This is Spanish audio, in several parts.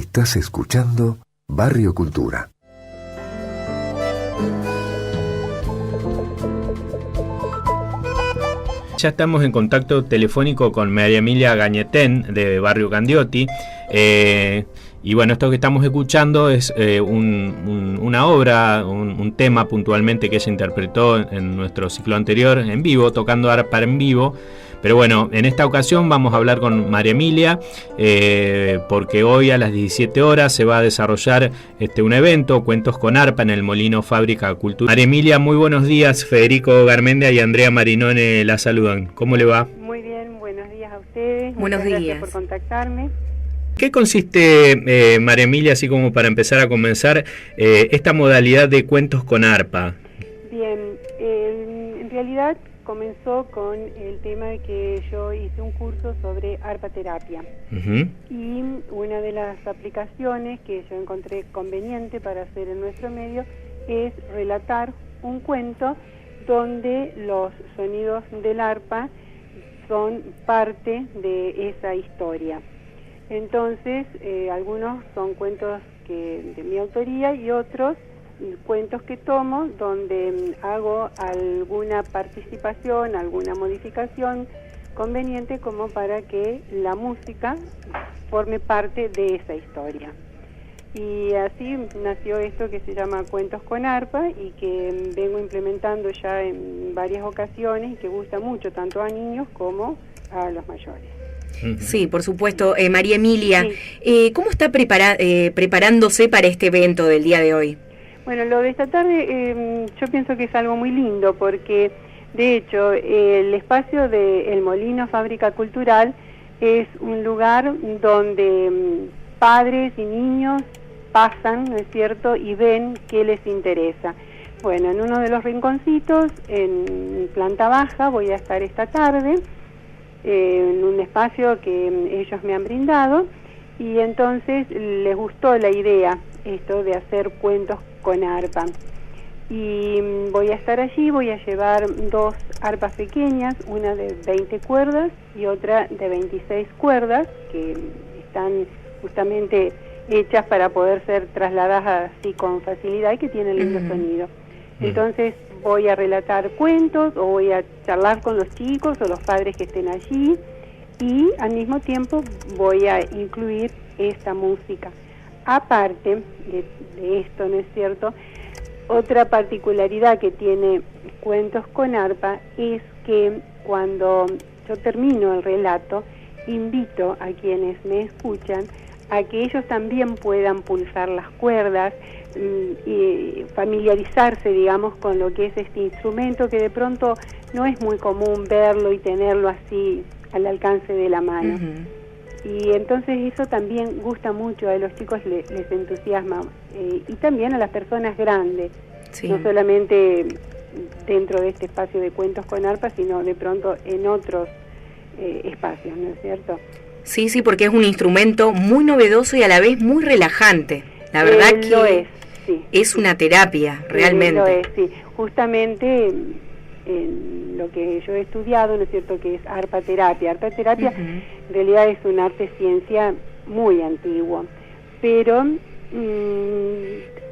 Estás escuchando Barrio Cultura. Ya estamos en contacto telefónico con María Emilia Gañetén de Barrio Candioti. Y bueno, esto que estamos escuchando es una obra, un tema puntualmente que ella interpretó en nuestro ciclo anterior en vivo, tocando arpa en vivo. Pero bueno, en esta ocasión vamos a hablar con María Emilia, porque hoy a las 17 horas se va a desarrollar un evento, Cuentos con Arpa, en el Molino Fábrica Cultura. María Emilia, muy buenos días. Federico Garmendia y Andrea Marinone la saludan. ¿Cómo le va? Muy bien, buenos días a ustedes. Buenos días. Gracias por contactarme. ¿Qué consiste, María Emilia, así como para empezar a comenzar, esta modalidad de Cuentos con Arpa? Bien, en realidad comenzó con el tema de que yo hice un curso sobre arpaterapia. Y una de las aplicaciones que yo encontré conveniente para hacer en nuestro medio es relatar un cuento donde los sonidos del arpa son parte de esa historia. Entonces, algunos son cuentos de mi autoría y otros cuentos que tomo donde hago alguna participación, alguna modificación conveniente como para que la música forme parte de esa historia. Y así nació esto que se llama Cuentos con Arpa y que vengo implementando ya en varias ocasiones y que gusta mucho tanto a niños como a los mayores. Sí, por supuesto. María Emilia, sí. ¿Cómo está preparándose para este evento del día de hoy? Bueno, lo de esta tarde yo pienso que es algo muy lindo porque, de hecho, el espacio del Molino Fábrica Cultural es un lugar donde padres y niños pasan, ¿no es cierto?, y ven qué les interesa. Bueno, en uno de los rinconcitos, en planta baja, voy a estar esta tarde, en un espacio que ellos me han brindado, y entonces les gustó la idea, esto de hacer cuentos con arpa. Y voy a estar allí, voy a llevar 2 arpas pequeñas, una de 20 cuerdas y otra de 26 cuerdas, que están justamente hechas para poder ser trasladadas así con facilidad y que tienen lindo sonido. Entonces voy a relatar cuentos o voy a charlar con los chicos o los padres que estén allí y al mismo tiempo voy a incluir esta música. Aparte de esto, ¿no es cierto?, otra particularidad que tiene Cuentos con Arpa es que cuando yo termino el relato, invito a quienes me escuchan a que ellos también puedan pulsar las cuerdas y familiarizarse, digamos, con lo que es este instrumento que de pronto no es muy común verlo y tenerlo así al alcance de la mano. Y entonces eso también gusta mucho, a los chicos les entusiasma y también a las personas grandes, no solamente dentro de este espacio de Cuentos con Arpa, sino de pronto en otros espacios, ¿no es cierto? Sí, porque es un instrumento muy novedoso y a la vez muy relajante. La verdad que lo es, sí. Es una terapia, realmente. Lo es, sí. Justamente en lo que yo he estudiado, ¿no es cierto?, que es arpaterapia. Arpaterapia en realidad es un arte-ciencia muy antiguo, pero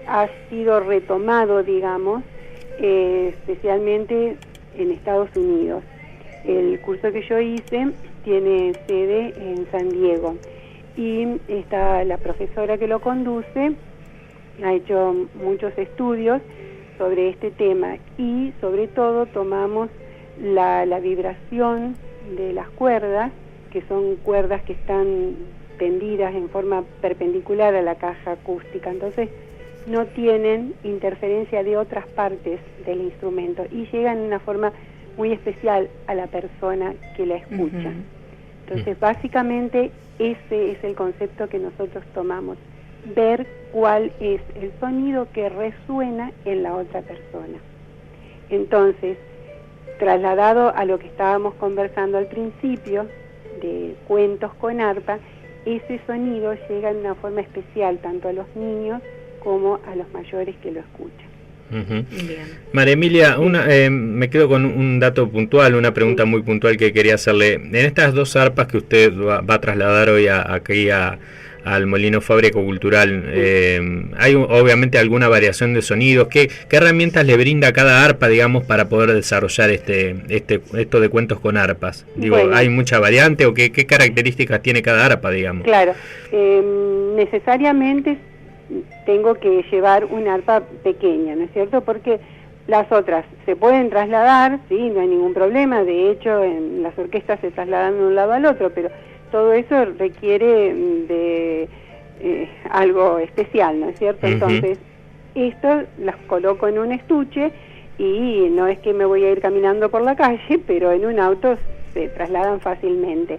ha sido retomado, digamos, especialmente en Estados Unidos. El curso que yo hice tiene sede en San Diego y la profesora que lo conduce ha hecho muchos estudios sobre este tema y sobre todo tomamos la vibración de las cuerdas, que son cuerdas que están tendidas en forma perpendicular a la caja acústica, entonces no tienen interferencia de otras partes del instrumento y llegan de una forma muy especial a la persona que la escucha. Entonces básicamente ese es el concepto que nosotros tomamos, ver cuál es el sonido que resuena en la otra persona. Entonces, trasladado a lo que estábamos conversando al principio de Cuentos con Arpa, ese sonido llega de una forma especial tanto a los niños como a los mayores que lo escuchan. María Emilia, me quedo con un dato puntual, una pregunta muy puntual que quería hacerle. En estas 2 arpas que usted va a trasladar hoy aquí a al molino fábrica cultural. Hay obviamente alguna variación de sonidos. ¿Qué herramientas le brinda cada arpa, digamos, para poder desarrollar esto de cuentos con arpas? Digo, bueno, ¿hay mucha variante o qué características tiene cada arpa, digamos? Claro, necesariamente tengo que llevar una arpa pequeña, ¿no es cierto? Porque las otras se pueden trasladar, sí, no hay ningún problema. De hecho, en las orquestas se trasladan de un lado al otro, pero todo eso requiere de algo especial, ¿no es cierto? Entonces, esto las coloco en un estuche y no es que me voy a ir caminando por la calle, pero en un auto se trasladan fácilmente.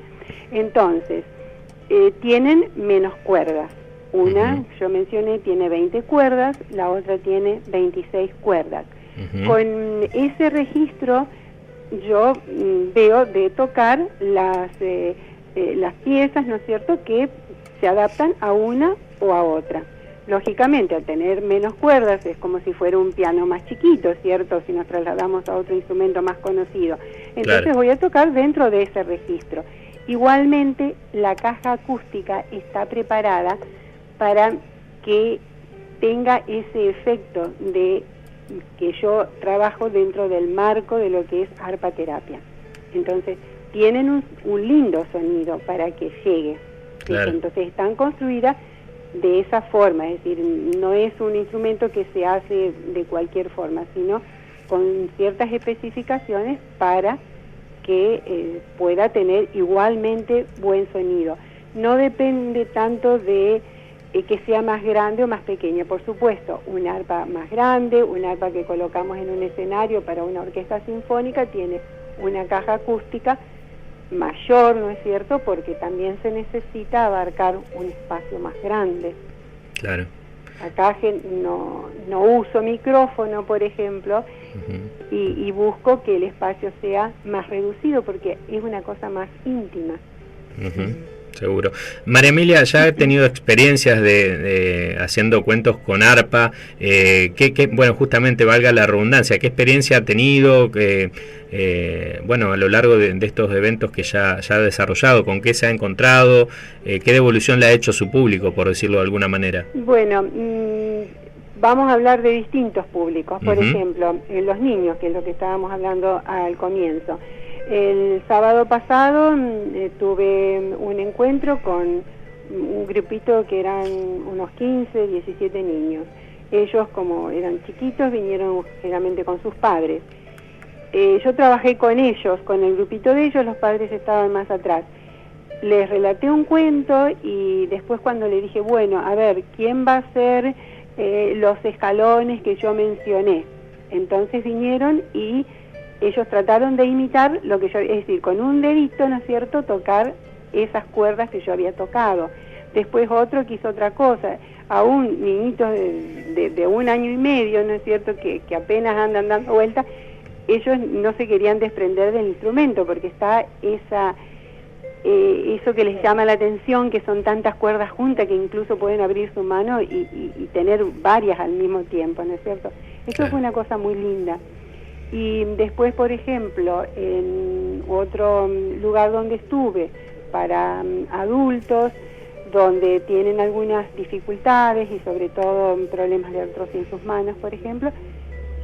Entonces, tienen menos cuerdas. Una, yo mencioné, tiene 20 cuerdas, la otra tiene 26 cuerdas. Con ese registro yo veo de tocar las piezas, ¿no es cierto?, que se adaptan a una o a otra. Lógicamente, al tener menos cuerdas, es como si fuera un piano más chiquito, ¿cierto?, si nos trasladamos a otro instrumento más conocido. Entonces voy a tocar dentro de ese registro. Igualmente, la caja acústica está preparada para que tenga ese efecto de que yo trabajo dentro del marco de lo que es arpa terapia. Entonces, tienen un lindo sonido para que llegue. Claro. Entonces, están construidas de esa forma, es decir, no es un instrumento que se hace de cualquier forma, sino con ciertas especificaciones para que pueda tener igualmente buen sonido. No depende tanto de que sea más grande o más pequeña. Por supuesto, una arpa más grande, una arpa que colocamos en un escenario para una orquesta sinfónica, tiene una caja acústica mayor, ¿no es cierto?, porque también se necesita abarcar un espacio más grande. Claro. Acá no uso micrófono, por ejemplo, y busco que el espacio sea más reducido porque es una cosa más íntima. Seguro. María Emilia, ya he tenido experiencias de haciendo cuentos con arpa. Bueno, justamente valga la redundancia, ¿qué experiencia ha tenido bueno, a lo largo de estos eventos que ya ha desarrollado? ¿Con qué se ha encontrado? ¿Qué devolución le ha hecho su público, por decirlo de alguna manera? Bueno, vamos a hablar de distintos públicos. Por ejemplo, los niños, que es lo que estábamos hablando al comienzo. El sábado pasado tuve un encuentro con un grupito que eran unos 15, 17 niños. Ellos, como eran chiquitos, vinieron generalmente con sus padres. Yo trabajé con ellos, con el grupito de ellos, los padres estaban más atrás. Les relaté un cuento y después cuando le dije, bueno, a ver, ¿quién va a hacer los escalones que yo mencioné? Entonces vinieron y ellos trataron de imitar lo que yo, es decir, con un dedito, ¿no es cierto?, tocar esas cuerdas que yo había tocado. Después otro que hizo otra cosa. Aún niñitos de 1 año y medio, ¿no es cierto?, que apenas andan dando vueltas, ellos no se querían desprender del instrumento porque está eso que les llama la atención, que son tantas cuerdas juntas que incluso pueden abrir su mano y tener varias al mismo tiempo, ¿no es cierto? Eso fue una cosa muy linda. Y después, por ejemplo, en otro lugar donde estuve para adultos, donde tienen algunas dificultades y sobre todo problemas de artrosis en sus manos, por ejemplo,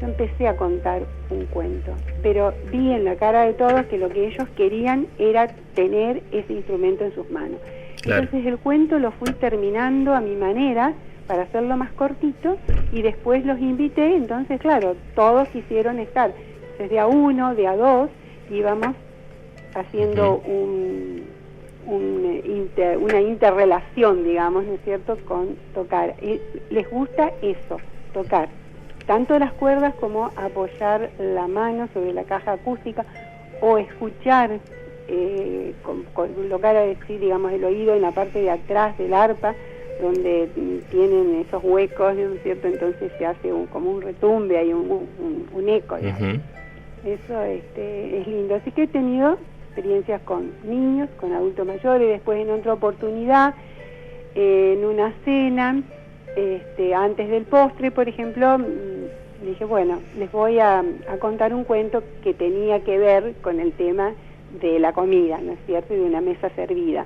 yo empecé a contar un cuento, pero vi en la cara de todos que lo que ellos querían era tener ese instrumento en sus manos. Claro. Entonces el cuento lo fui terminando a mi manera, para hacerlo más cortito, y después los invité. Entonces, claro, todos quisieron estar. Entonces, de a uno, de a dos, íbamos haciendo una interrelación, digamos, ¿no es cierto?, con tocar. Les gusta eso, tocar. Tanto las cuerdas como apoyar la mano sobre la caja acústica o escuchar, colocar así, digamos, el oído en la parte de atrás del arpa, donde tienen esos huecos, ¿no es cierto? Entonces se hace como un retumbe, hay un eco. Eso es lindo. Así que he tenido experiencias con niños, con adultos mayores. Después, en otra oportunidad, en una cena, antes del postre, por ejemplo, dije, bueno, les voy a contar un cuento que tenía que ver con el tema de la comida, ¿no es cierto?, y de una mesa servida.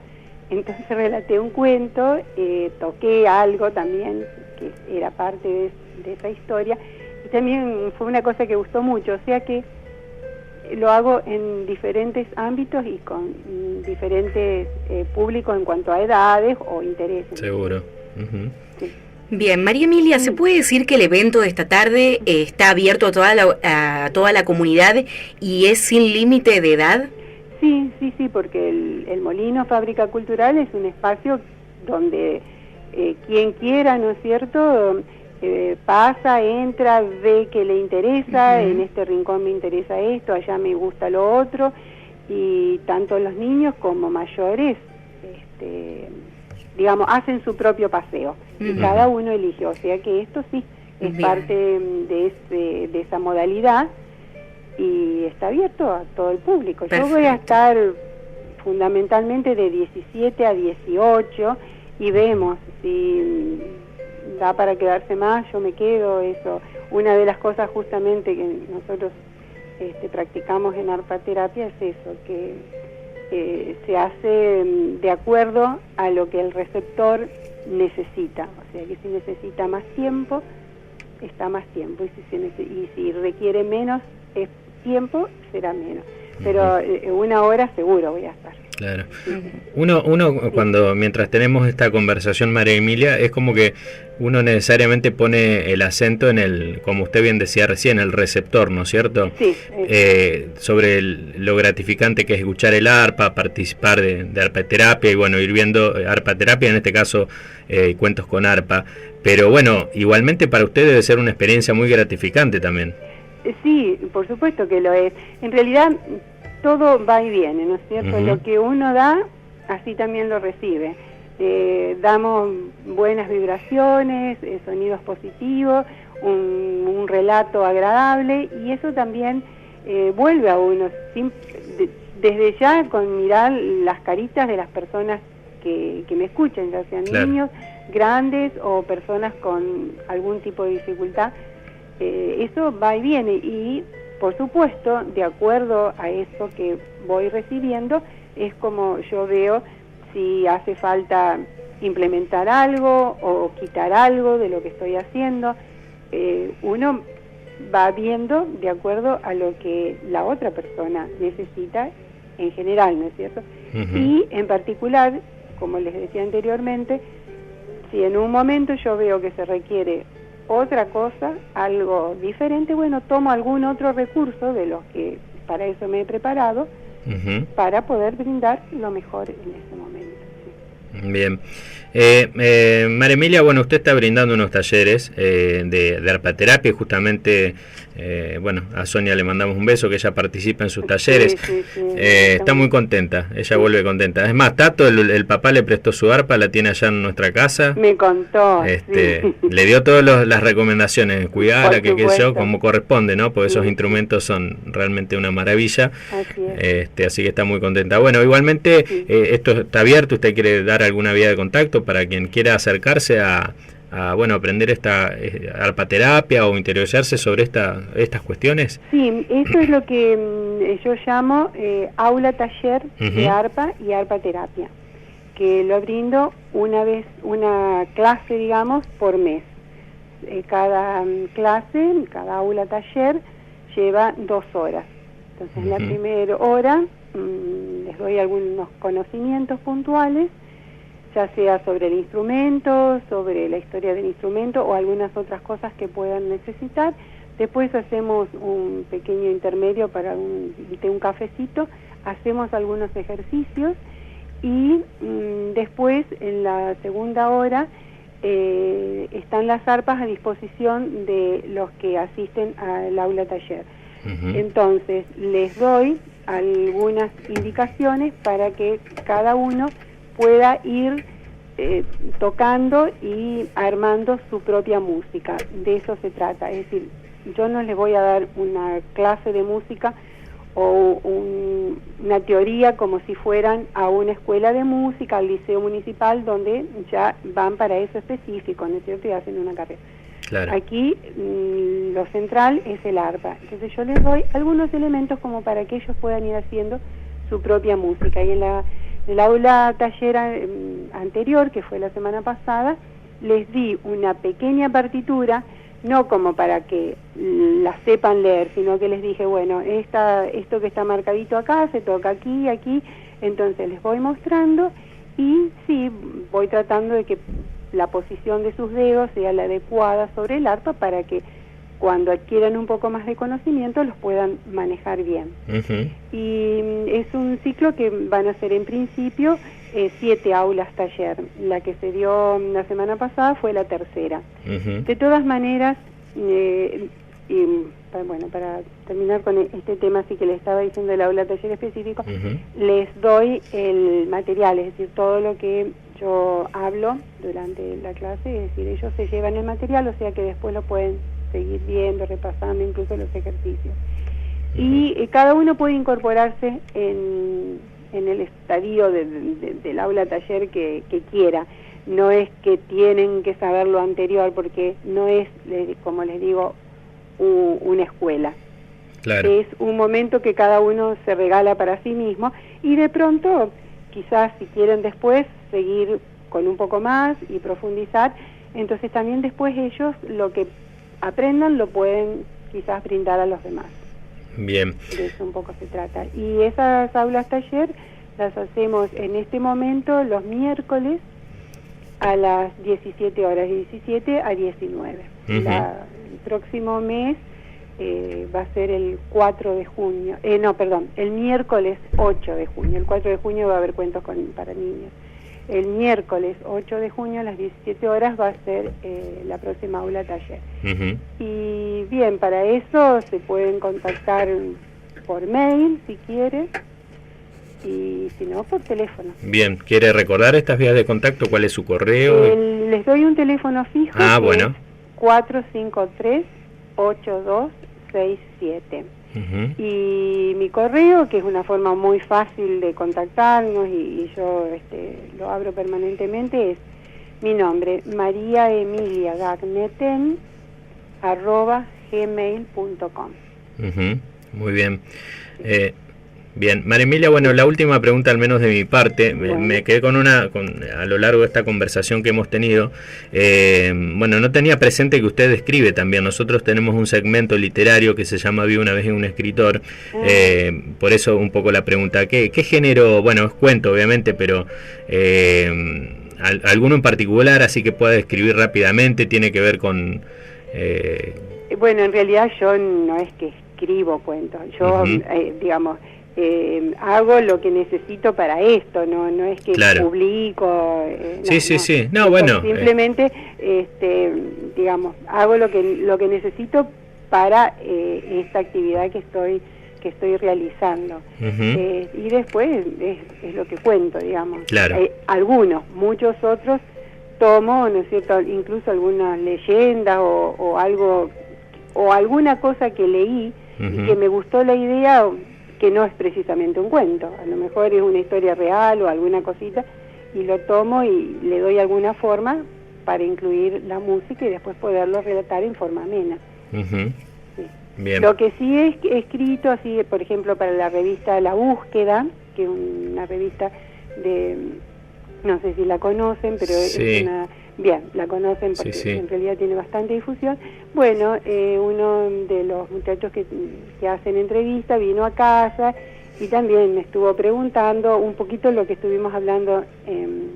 entonces relaté un cuento, toqué algo también que era parte de esa historia, y también fue una cosa que gustó mucho, o sea que lo hago en diferentes ámbitos y con diferentes públicos en cuanto a edades o intereses. Seguro. Sí. Bien, María Emilia, ¿se puede decir que el evento de esta tarde está abierto a toda la comunidad y es sin límite de edad? Sí, porque el Molino Fábrica Cultural es un espacio donde quien quiera, ¿no es cierto?, pasa, entra, ve que le interesa, en este rincón me interesa esto, allá me gusta lo otro, y tanto los niños como mayores, digamos, hacen su propio paseo, y cada uno elige, o sea que esto sí es parte de esa modalidad, y está abierto a todo el público. Perfecto. Yo voy a estar fundamentalmente de 17 a 18, y vemos si da para quedarse más, yo me quedo, eso. Una de las cosas justamente que nosotros practicamos en arpaterapia es eso, que se hace de acuerdo a lo que el receptor necesita, o sea que si necesita más tiempo, está más tiempo, y si requiere menos tiempo, será menos, pero una hora seguro voy a estar. Claro. Uno cuando mientras tenemos esta conversación, María Emilia, es como que uno necesariamente pone el acento en el, como usted bien decía recién, el receptor, ¿no es cierto? Sí. Sobre lo gratificante que es escuchar el arpa, participar de arpaterapia y bueno, ir viendo arpaterapia, en este caso cuentos con arpa. Pero bueno, igualmente para usted debe ser una experiencia muy gratificante también. Sí, por supuesto que lo es. En realidad todo va y viene, ¿no es cierto? Lo que uno da, así también lo recibe. Damos buenas vibraciones, sonidos positivos, un relato agradable, y eso también vuelve a uno, desde ya con mirar las caritas de las personas que me escuchan, ya sean niños, grandes o personas con algún tipo de dificultad. Eso va y viene, y por supuesto, de acuerdo a eso que voy recibiendo, es como yo veo si hace falta implementar algo o quitar algo de lo que estoy haciendo. Uno va viendo de acuerdo a lo que la otra persona necesita en general, ¿no es cierto? Y en particular, como les decía anteriormente, si en un momento yo veo que se requiere otra cosa, algo diferente, bueno, tomo algún otro recurso de los que para eso me he preparado, para poder brindar lo mejor en ese momento. Sí. Bien. María Emilia, bueno, usted está brindando unos talleres de arpaterapia, justamente, bueno, a Sonia le mandamos un beso, que ella participa en sus talleres. Sí, está muy contenta, ella vuelve contenta. Es más, Tato, el papá le prestó su arpa, la tiene allá en nuestra casa. Me contó. Le dio todas las recomendaciones, cuidarla, que yo, como corresponde, ¿no? Porque esos instrumentos son realmente una maravilla. Así es. Así que está muy contenta. Bueno, igualmente, esto está abierto, ¿usted quiere dar alguna vía de contacto para quien quiera acercarse a bueno, aprender esta arpaterapia o interiorizarse sobre estas cuestiones? Sí, eso es lo que yo llamo aula taller de arpa y arpaterapia, que lo brindo una clase, digamos, por mes. Cada clase, cada aula taller lleva 2 horas. Entonces, en la primera hora les doy algunos conocimientos puntuales, ya sea sobre el instrumento, sobre la historia del instrumento o algunas otras cosas que puedan necesitar. Después hacemos un pequeño intermedio para un cafecito, hacemos algunos ejercicios y después en la segunda hora están las arpas a disposición de los que asisten al aula taller. Entonces les doy algunas indicaciones para que cada uno pueda ir tocando y armando su propia música. De eso se trata, es decir, yo no les voy a dar una clase de música o una teoría como si fueran a una escuela de música, al liceo municipal, donde ya van para eso específico, ¿no es cierto?, y hacen una carrera. Claro. Aquí lo central es el arpa, entonces yo les doy algunos elementos como para que ellos puedan ir haciendo su propia música, y en la el aula taller anterior, que fue la semana pasada, les di una pequeña partitura, no como para que la sepan leer, sino que les dije, bueno, esto que está marcadito acá, se toca aquí, aquí, entonces les voy mostrando y sí, voy tratando de que la posición de sus dedos sea la adecuada sobre el arpa para que cuando adquieran un poco más de conocimiento los puedan manejar bien. Y es un ciclo que van a ser en principio 7 aulas taller. La que se dio la semana pasada fue la tercera. De todas maneras, bueno, para terminar con este tema así que les estaba diciendo del aula taller específico, les doy el material, es decir, todo lo que yo hablo durante la clase, es decir, ellos se llevan el material, o sea que después lo pueden seguir viendo, repasando incluso los ejercicios. Y cada uno puede incorporarse en el estadio del aula taller que quiera. No es que tienen que saber lo anterior, porque no es, como les digo, una escuela. Claro. Es un momento que cada uno se regala para sí mismo y de pronto, quizás si quieren después seguir con un poco más y profundizar, entonces también después ellos lo que aprendan lo pueden quizás brindar a los demás. Bien. De eso un poco se trata. Y esas aulas taller las hacemos en este momento los miércoles a las 17 horas, 17 a 19. El próximo mes va a ser el 4 de junio, el miércoles 8 de junio. El 4 de junio va a haber cuentos para niños. El miércoles 8 de junio a las 17 horas va a ser la próxima aula taller. Y bien, para eso se pueden contactar por mail si quieren y si no, por teléfono. Bien, ¿quiere recordar estas vías de contacto? ¿Cuál es su correo? Les doy un teléfono fijo. Bueno. 453-8267. Y mi correo, que es una forma muy fácil de contactarnos y yo lo abro permanentemente, es mi nombre, mariaemiliagagneten@gmail.com. Muy bien. Bien, María Emilia, bueno, la última pregunta al menos de mi parte, me quedé a lo largo de esta conversación que hemos tenido, bueno, no tenía presente que usted escribe también. Nosotros tenemos un segmento literario que se llama Vi una vez en un escritor, por eso un poco la pregunta, ¿qué género? Bueno, es cuento obviamente, pero alguno en particular así que pueda describir rápidamente, tiene que ver con... Bueno, en realidad yo no es que escribo cuentos, yo digamos... hago lo que necesito para esto, no es que publico. Sí. No, bueno. Simplemente, digamos, hago lo que necesito para esta actividad que estoy realizando. Y después es lo que cuento, digamos. Muchos otros tomo, ¿no es cierto? Incluso algunas leyendas o algo, o alguna cosa que leí y que me gustó la idea, que no es precisamente un cuento, a lo mejor es una historia real o alguna cosita, y lo tomo y le doy alguna forma para incluir la música y después poderlo relatar en forma amena. Bien. Lo que sí he escrito, así por ejemplo para la revista La Búsqueda, que es una revista de, no sé si la conocen, pero es una... Bien, la conocen porque en realidad tiene bastante difusión. Bueno, uno de los muchachos que hacen entrevista vino a casa y también me estuvo preguntando un poquito lo que estuvimos hablando en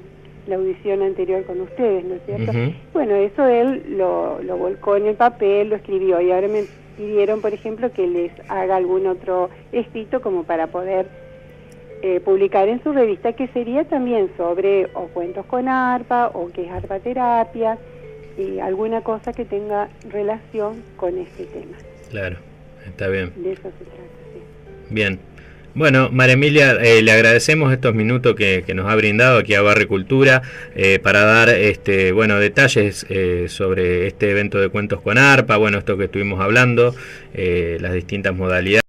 la audición anterior con ustedes, ¿no es cierto? Bueno, eso él lo volcó en el papel, lo escribió y ahora me pidieron, por ejemplo, que les haga algún otro escrito como para poder publicar en su revista, que sería también sobre o cuentos con arpa o que es arpa terapia y alguna cosa que tenga relación con este tema. Claro, está bien. De eso se trata, sí. Bien. Bueno, María Emilia, le agradecemos estos minutos que nos ha brindado aquí a Barricultura para dar detalles sobre este evento de cuentos con arpa, bueno, esto que estuvimos hablando, las distintas modalidades.